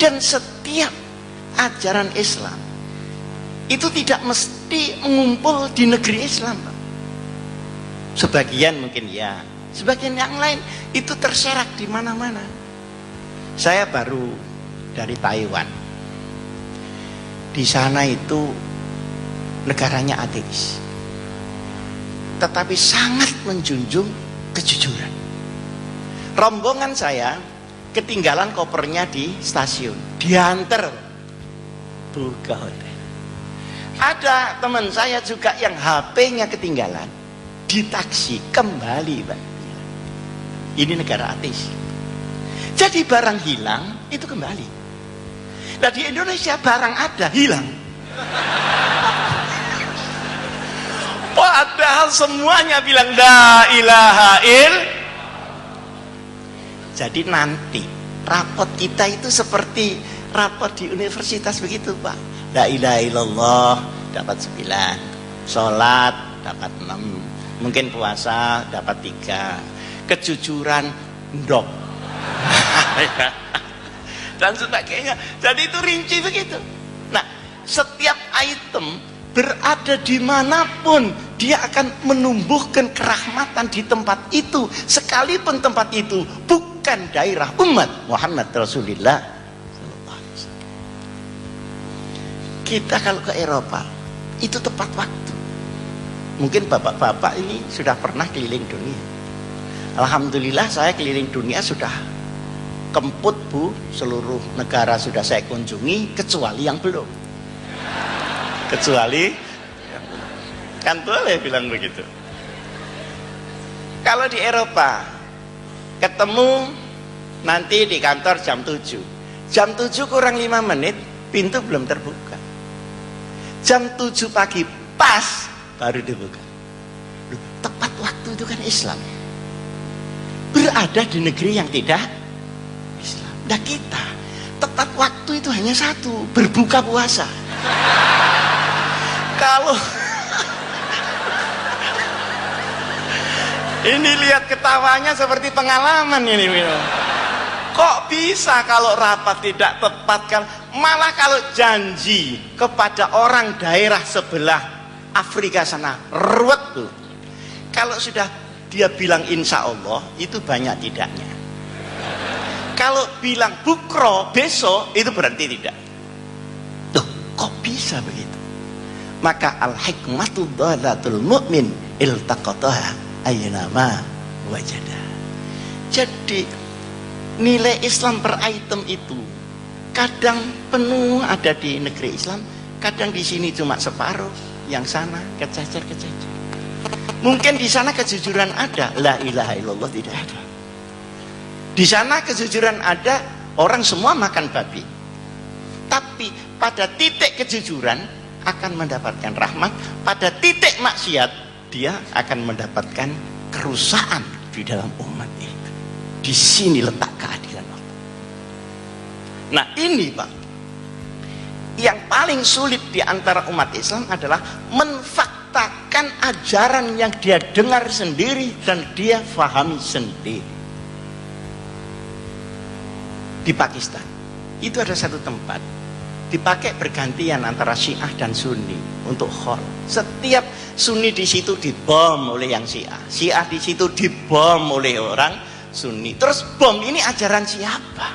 Dan setiap ajaran Islam itu tidak mesti mengumpul di negeri Islam, Pak. Sebagian mungkin ya, sebagian yang lain itu terserak di mana-mana. Saya baru dari Taiwan. Di sana itu negaranya ateis, tetapi sangat menjunjung kejujuran. Rombongan saya ketinggalan kopernya di stasiun, diantar buka hotel. Ada teman saya juga yang HP-nya ketinggalan di taksi, kembali, Pak. Ini negara ateis. Jadi barang hilang itu kembali. Nah, di Indonesia barang ada hilang. Padahal semuanya bilang la ilaha illallah. Jadi nanti rapot kita itu seperti rapot di universitas begitu, Pak. La ilaha illallah dapat 9, sholat dapat 6, mungkin puasa dapat 3, kejujuran ndok dan sebagainya. Jadi itu rinci begitu. Nah, setiap item berada dimanapun dia akan menumbuhkan kerahmatan di tempat itu, sekalipun tempat itu bukan daerah umat Muhammad Rasulullah. Kita kalau ke Eropa itu tepat waktu. Mungkin bapak-bapak ini sudah pernah keliling dunia. Alhamdulillah saya keliling dunia sudah kemput, Bu. Seluruh negara sudah saya kunjungi kecuali yang belum. Kecuali kan boleh bilang begitu. Kalau di Eropa ketemu nanti di kantor jam 7. Jam 7 kurang 5 menit pintu belum terbuka. Jam 7 pagi pas baru dibuka. Tepat waktu itu kan Islam. Berada di negeri yang tidak Islam. Nah, kita tepat waktu itu hanya satu, berbuka puasa. Kalau ini lihat ketawanya seperti pengalaman ini. Kok bisa kalau rapat tidak tepat? Malah kalau janji kepada orang daerah sebelah Afrika sana ruwet tuh. Kalau sudah dia bilang insya Allah itu banyak tidaknya. Kalau bilang bukro besok itu berarti tidak. Tuh, kok bisa begitu? Maka al-hikmatu dhalatul mu'min iltaqataha ayyama wajada. Jadi nilai Islam per item itu kadang penuh ada di negeri Islam, kadang di sini cuma separuh, yang sana kececer-kececer. Mungkin di sana kejujuran ada, la ilaha illallah tidak ada. Di sana kejujuran ada, orang semua makan babi. Tapi pada titik kejujuran akan mendapatkan rahmat, pada titik maksiat dia akan mendapatkan kerusakan di dalam umat itu. Di sini letak keadilan Allah. Nah, ini Pak, yang paling sulit di antara umat Islam adalah menfaktakan ajaran yang dia dengar sendiri dan dia fahami sendiri. Di Pakistan itu ada satu tempat dipakai bergantian antara Syiah dan Sunni untuk khol. Setiap Sunni di situ dibom oleh yang Syiah, Syiah di situ dibom oleh orang Sunni. Terus bom ini ajaran siapa?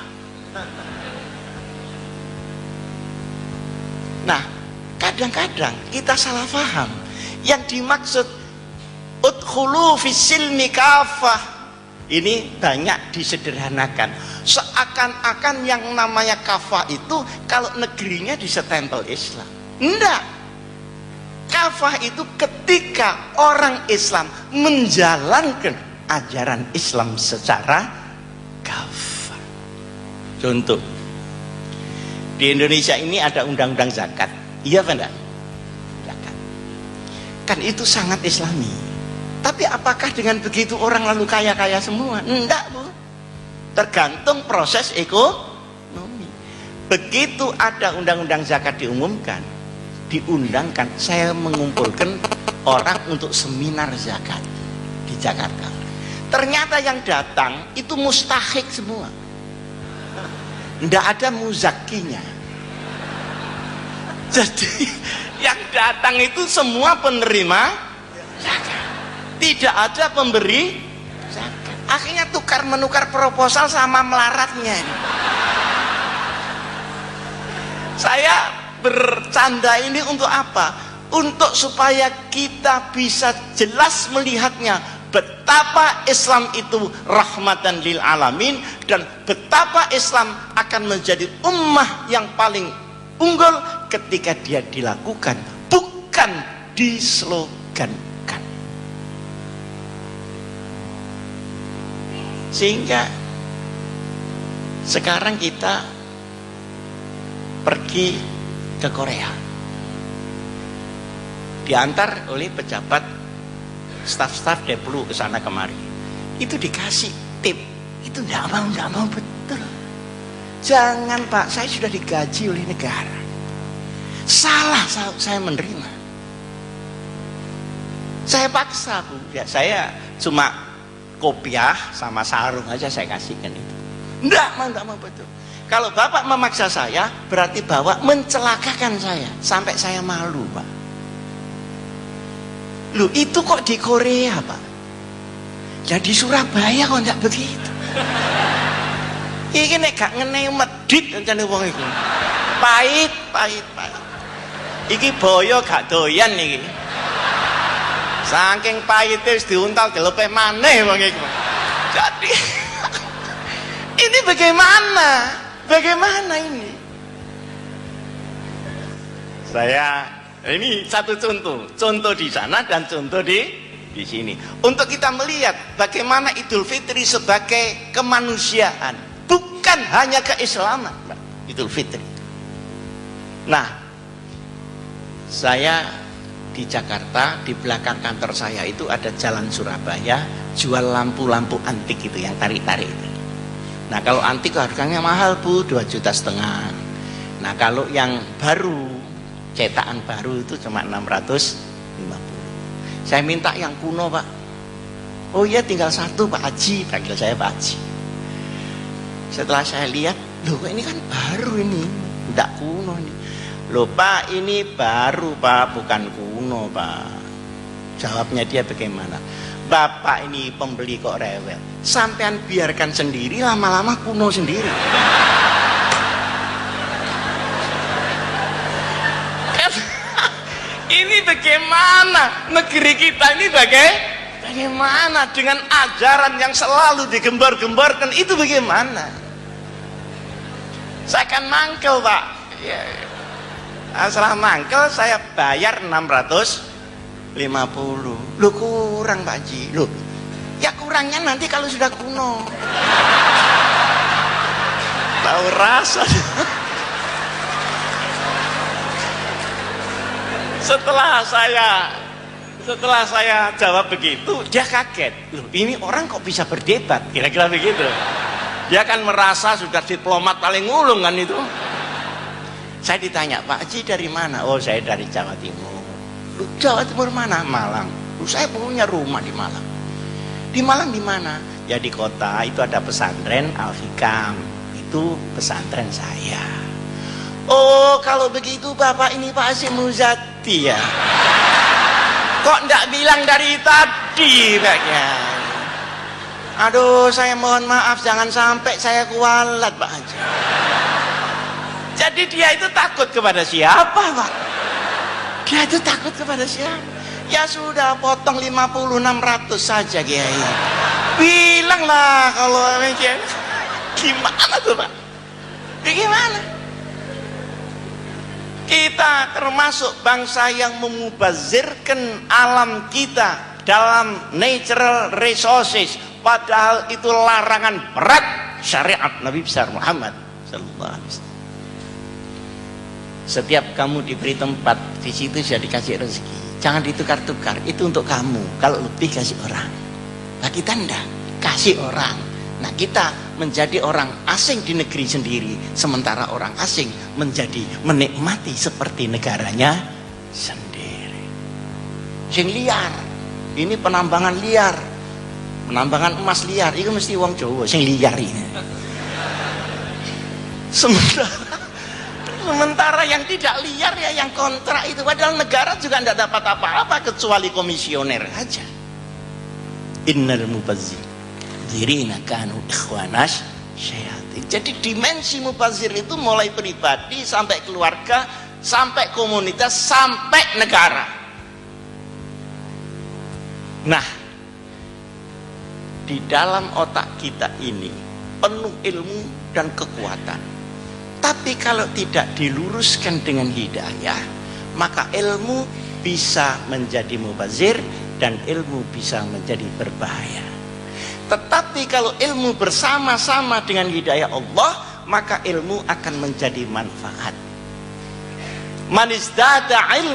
Nah, kadang-kadang kita salah paham. Yang dimaksud udkhulu fis-silmi kafah ini banyak disederhanakan. Seakan-akan yang namanya kafah itu kalau negerinya disestempel Islam. Enggak. Kafah itu ketika orang Islam menjalankan ajaran Islam secara kafah. Contoh, di Indonesia ini ada undang-undang zakat, iya apa enggak? Zakat. Kan itu sangat Islami. Tapi apakah dengan begitu orang lalu kaya-kaya semua? Enggak, Bu. Tergantung proses ekonomi. Begitu ada undang-undang zakat diumumkan, diundangkan, saya mengumpulkan orang untuk seminar zakat di Jakarta. Ternyata yang datang itu mustahik semua. ndak ada muzakinya. Jadi yang datang itu semua penerima zakat, tidak ada pemberi zakat. Akhirnya tukar menukar proposal sama melaratnya. Saya bercanda ini untuk apa? Untuk supaya kita bisa jelas melihatnya betapa Islam itu rahmatan lil alamin, dan betapa Islam akan menjadi ummah yang paling unggul ketika dia dilakukan, bukan dislogankan. Sehingga sekarang kita pergi ke Korea, diantar oleh pejabat, staf-staf Deplu ke sana kemari, itu dikasih tip, itu enggak mau betul. Jangan Pak, saya sudah digaji oleh negara. Salah saya menerima. Saya paksa Bu, ya saya cuma kopiah sama sarung aja saya kasihkan itu. Enggak mau betul. Kalau Bapak memaksa saya, berarti Bapak mencelakakan saya sampai saya malu Pak. Loh itu kok di Korea Pak? Ya di Surabaya kok enggak begitu. Iki nek gak ngenei medit rencane wong iku. Pahit. Iki boyo gak doyan iki. Saking pahite wis diuntal dilepeh maneh wong iku. Jadi ini bagaimana? Bagaimana ini? Ini satu contoh di sana dan contoh di sini. Untuk kita melihat bagaimana Idul Fitri sebagai kemanusiaan, bukan hanya keislaman, Idul Fitri. Nah, saya di Jakarta, di belakang kantor saya itu ada Jalan Surabaya, jual lampu-lampu antik itu yang tarik-tarik itu. Nah kalau antik harganya mahal Bu, 2,5 juta. Nah kalau yang baru, cetakan baru itu cuma 650. Saya minta yang kuno Pak. Oh iya tinggal satu Pak Haji, panggil saya Pak Haji. Setelah saya lihat, loh ini kan baru ini, tidak kuno ini. Loh Pak ini baru Pak, bukan kuno Pak. Jawabnya dia bagaimana? Bapak ini pembeli kok rewel, sampean biarkan sendiri, lama-lama kuno sendiri. Ini bagaimana negeri kita ini bagaimana dengan ajaran yang selalu digembar-gemborkan itu bagaimana? Saya akan mangkel Pak ya. Setelah mangkel saya bayar 650. Loh kurang Pak Haji. Loh ya kurangnya nanti kalau sudah kuno. Tahu rasa. Setelah saya jawab begitu, dia kaget. Loh ini orang kok bisa berdebat, kira-kira begitu. Dia kan merasa sudah diplomat paling ulung kan itu. Saya ditanya, Pak Haji dari mana? Oh saya dari Jawa Timur. Loh, Jawa Timur mana? Malang. Loh, saya punya rumah di Malang. Di Malang di mana? Ya di kota itu ada pesantren Al-Hikam. Itu pesantren saya. Oh kalau begitu Bapak ini Pak Hasyim Muzati ya. Kok enggak bilang dari tadi Pak Kiai? Aduh saya mohon maaf, jangan sampai saya kualat Pak Haji. Jadi dia itu takut kepada siapa Pak? Dia itu takut kepada siapa? Ya sudah potong 50-600 saja Kiai. Bilanglah kalau Kiai. Gimana tuh Pak? Gimana? Kita termasuk bangsa yang memubazirkan alam kita dalam natural resources, padahal itu larangan berat syariat Nabi besar Muhammad sallallahu alaihi wasallam. Setiap kamu diberi tempat, di situ sudah dikasih rezeki. Jangan ditukar-tukar, itu untuk kamu. Kalau lebih kasih orang. Nah kita enggak, kasih orang. Nah kita menjadi orang asing di negeri sendiri, sementara orang asing menikmati seperti negaranya sendiri. Sing liar, ini penambangan liar, penambangan emas liar, itu mesti wong Jawa sing liar ini. Sementara yang tidak liar ya yang kontrak itu, padahal negara juga tidak dapat apa-apa kecuali komisioner aja. Innal mubazzirina kanu ikhwanas syayatin. Jadi dimensi mubazir itu mulai pribadi sampai keluarga, sampai komunitas, sampai negara. Nah, di dalam otak kita ini penuh ilmu dan kekuatan. Tapi kalau tidak diluruskan dengan hidayah, maka ilmu bisa menjadi mubazir dan ilmu bisa menjadi berbahaya. Tetapi kalau ilmu bersama-sama dengan hidayah Allah, maka ilmu akan menjadi manfaat. Man izdada ilmu